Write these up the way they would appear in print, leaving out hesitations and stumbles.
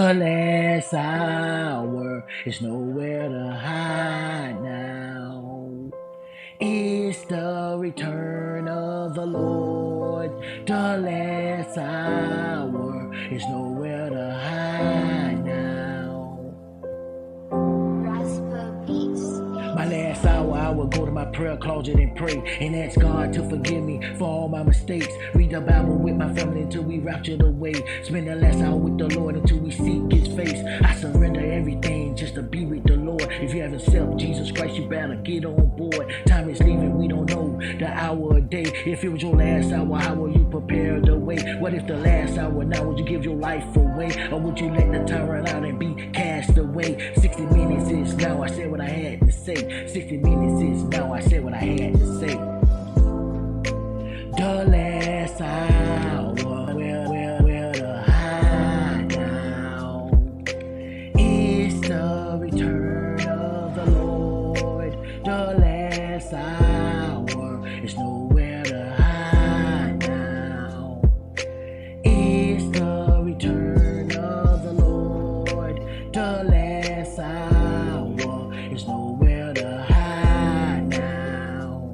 The last hour is nowhere to hide now. It's the return of the Lord. The last hour is nowhere to hide now. Raspa Beats. My last hour, I will go to my prayer closet and pray and ask God to forgive me for all my mistakes. Read the Bible with my family until we raptured away. Spend the last hour with the Lord until we seek His face. I surrender everything just to be with the Lord. If you haven't accepted Jesus Christ, you better get on board. Time is leaving, we don't know the hour or day. If it was your last hour, how will you prepare the way? What if the last hour now, would you give your life away? Or would you let the time run out and be cast away? 60 minutes is now, I said what I had to say. 60 minutes is now, I said what I had to say. The last hour, where to hide now? It's the return of the Lord. The last hour is nowhere to hide now. It's the return of the Lord. The last hour is nowhere to hide now.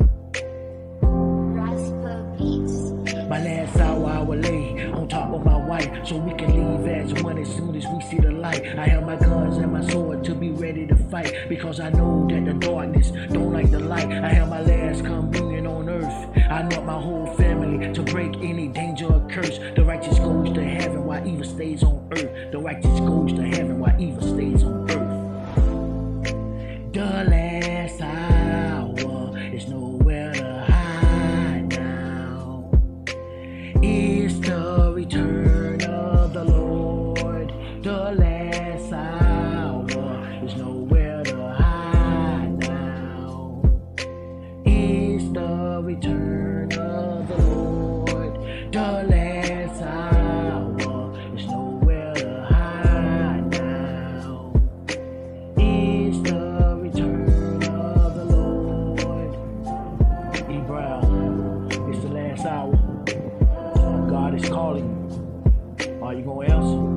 Raspa Beats. My last hour I will lay on top of my wife so we can leave as one as soon as we see the light. I have my guns and my sword to be ready to fight because I know that the darkness don't like the light. I have my last communion on earth. I want my whole family to break any danger or curse. The righteous goes to heaven while evil stays on earth. The righteous goes to heaven while evil stays on earth. The last hour is nowhere to hide now. It's the return of the Lord. The last hour is nowhere to hide now. It's the return of the Lord. The last hour is nowhere to hide now. It's the return of the Lord. E. Brown, it's the last hour. God is calling. Are you gonna answer?